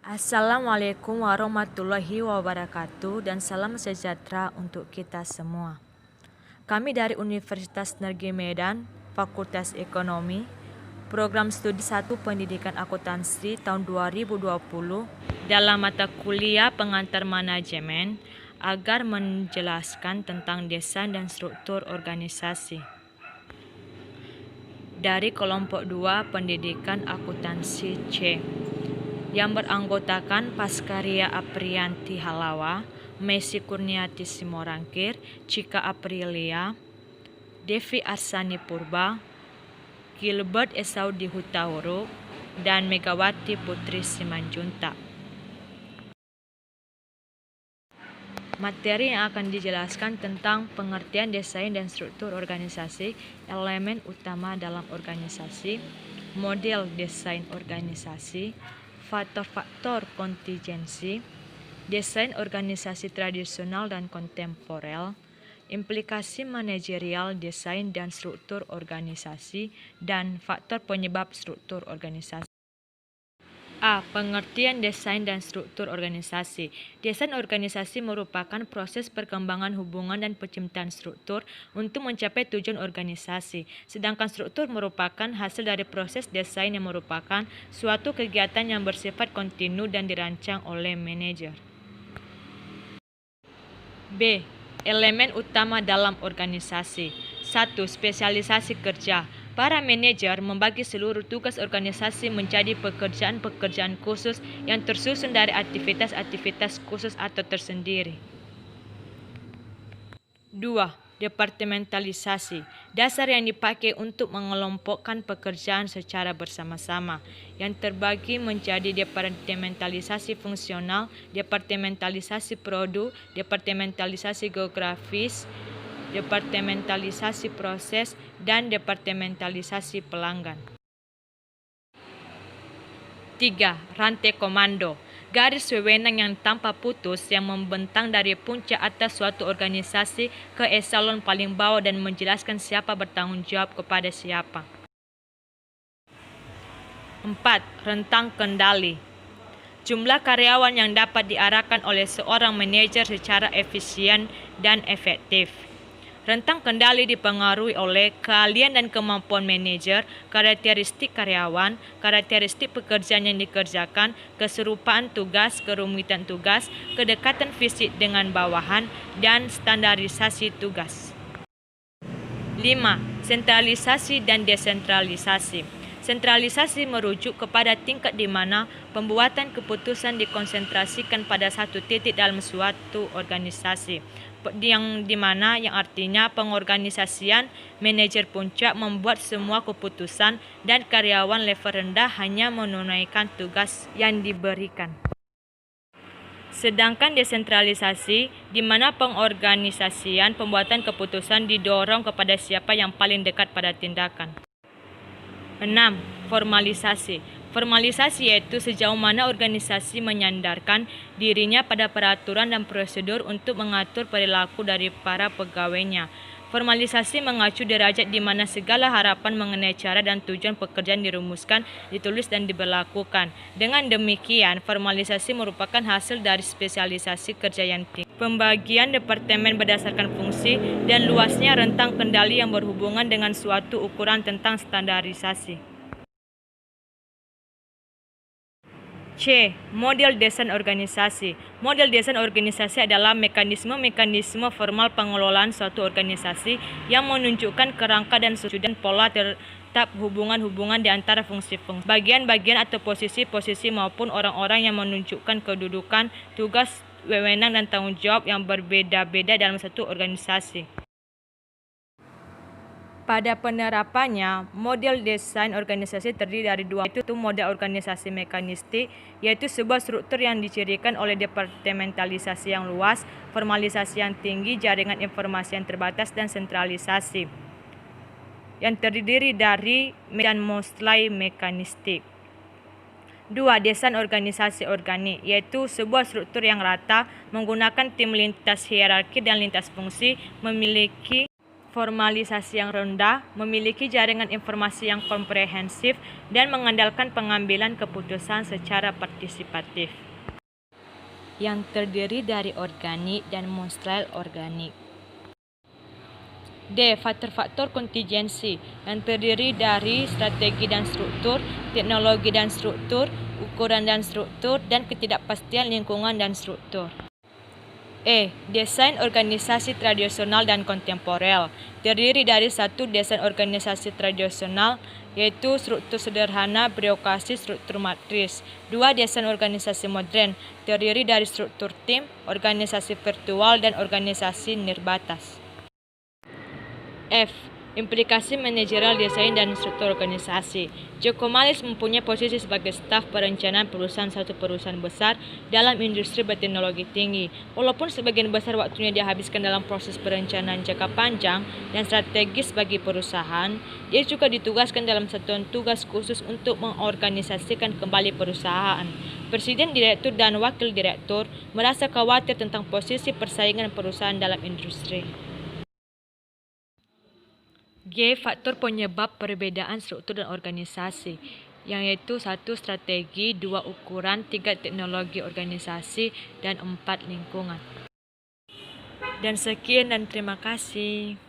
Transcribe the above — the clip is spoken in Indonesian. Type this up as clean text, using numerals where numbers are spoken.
Assalamualaikum warahmatullahi wabarakatuh dan salam sejahtera untuk kita semua. Kami dari Universitas Negeri Medan, Fakultas Ekonomi, Program Studi 1 Pendidikan Akuntansi tahun 2020 dalam mata kuliah Pengantar Manajemen agar menjelaskan tentang desain dan struktur organisasi. Dari kelompok 2 Pendidikan Akuntansi C yang beranggotakan Paskaria Aprianti Halawa, Messi Kurniati Simorangkir, Cika Aprilia, Devi Arsani Purba, Gilbert Esaudi Hutauru, dan Megawati Putri Simanjuntak. Materi yang akan dijelaskan tentang pengertian desain dan struktur organisasi, elemen utama dalam organisasi, model desain organisasi, faktor-faktor kontingensi, desain organisasi tradisional dan kontemporer, implikasi manajerial desain dan struktur organisasi, dan faktor penyebab struktur organisasi. A. Pengertian desain dan struktur organisasi. Desain organisasi merupakan proses perkembangan hubungan dan penciptaan struktur untuk mencapai tujuan organisasi. Sedangkan struktur merupakan hasil dari proses desain yang merupakan suatu kegiatan yang bersifat kontinu dan dirancang oleh manajer. B. Elemen utama dalam organisasi. 1. Spesialisasi kerja. Para manajer membagi seluruh tugas organisasi menjadi pekerjaan-pekerjaan khusus yang tersusun dari aktivitas-aktivitas khusus atau tersendiri. 2. Departementalisasi. Dasar yang dipakai untuk mengelompokkan pekerjaan secara bersama-sama, yang terbagi menjadi departementalisasi fungsional, departementalisasi produk, departementalisasi geografis, departementalisasi proses, dan departementalisasi pelanggan. 3. Rantai komando. Garis wewenang yang tanpa putus yang membentang dari puncak atas suatu organisasi ke eselon paling bawah dan menjelaskan siapa bertanggung jawab kepada siapa. 4. Rentang kendali. Jumlah karyawan yang dapat diarahkan oleh seorang manajer secara efisien dan efektif. Rentang kendali dipengaruhi oleh keahlian dan kemampuan manajer, karakteristik karyawan, karakteristik pekerjaan yang dikerjakan, keserupaan tugas, kerumitan tugas, kedekatan fisik dengan bawahan, dan standarisasi tugas. 5. Sentralisasi dan desentralisasi. Sentralisasi merujuk kepada tingkat di mana pembuatan keputusan dikonsentrasikan pada satu titik dalam suatu organisasi, yang artinya pengorganisasian manajer puncak membuat semua keputusan dan karyawan level rendah hanya menunaikan tugas yang diberikan. Sedangkan desentralisasi di mana pengorganisasian pembuatan keputusan didorong kepada siapa yang paling dekat pada tindakan. 6. Formalisasi. Formalisasi yaitu sejauh mana organisasi menyandarkan dirinya pada peraturan dan prosedur untuk mengatur perilaku dari para pegawainya. Formalisasi mengacu derajat di mana segala harapan mengenai cara dan tujuan pekerjaan dirumuskan, ditulis, dan diberlakukan. Dengan demikian, formalisasi merupakan hasil dari spesialisasi kerja yang tinggi, pembagian departemen berdasarkan fungsi, dan luasnya rentang kendali yang berhubungan dengan suatu ukuran tentang standarisasi. C. Model desain organisasi. Model desain organisasi adalah mekanisme-mekanisme formal pengelolaan suatu organisasi yang menunjukkan kerangka dan susunan pola tetap hubungan-hubungan di antara fungsi-fungsi, bagian-bagian atau posisi-posisi maupun orang-orang yang menunjukkan kedudukan, tugas, wewenang, dan tanggung jawab yang berbeda-beda dalam satu organisasi. Pada penerapannya, model desain organisasi terdiri dari dua, yaitu model organisasi mekanistik, yaitu sebuah struktur yang dicirikan oleh departementalisasi yang luas, formalisasi yang tinggi, jaringan informasi yang terbatas, dan sentralisasi, yang terdiri dari dan mulai mekanistik. 2. Desain organisasi organik, yaitu sebuah struktur yang rata, menggunakan tim lintas hierarki dan lintas fungsi, memiliki formalisasi yang rendah, memiliki jaringan informasi yang komprehensif, dan mengandalkan pengambilan keputusan secara partisipatif yang terdiri dari organik dan monstral organik. D. Faktor-faktor kontingensi yang terdiri dari strategi dan struktur, teknologi dan struktur, ukuran dan struktur, dan ketidakpastian lingkungan dan struktur. E. Desain organisasi tradisional dan kontemporer terdiri dari satu desain organisasi tradisional, yaitu struktur sederhana, birokrasi, struktur matris. Dua, desain organisasi modern terdiri dari struktur tim, organisasi virtual, dan organisasi nirbatas. F. Implikasi manajerial desain dan struktur organisasi. Joko Malis mempunyai posisi sebagai staf perencanaan satu perusahaan besar dalam industri berteknologi tinggi. Walaupun sebagian besar waktunya dihabiskan dalam proses perencanaan jangka panjang dan strategis bagi perusahaan, dia juga ditugaskan dalam satuan tugas khusus untuk mengorganisasikan kembali perusahaan. Presiden, direktur, dan wakil direktur merasa khawatir tentang posisi persaingan perusahaan dalam industri. G. Faktor penyebab perbedaan struktur dan organisasi, yaitu 1. Strategi, 2. Ukuran, 3. Teknologi organisasi, dan 4. Lingkungan. Dan sekian dan terima kasih.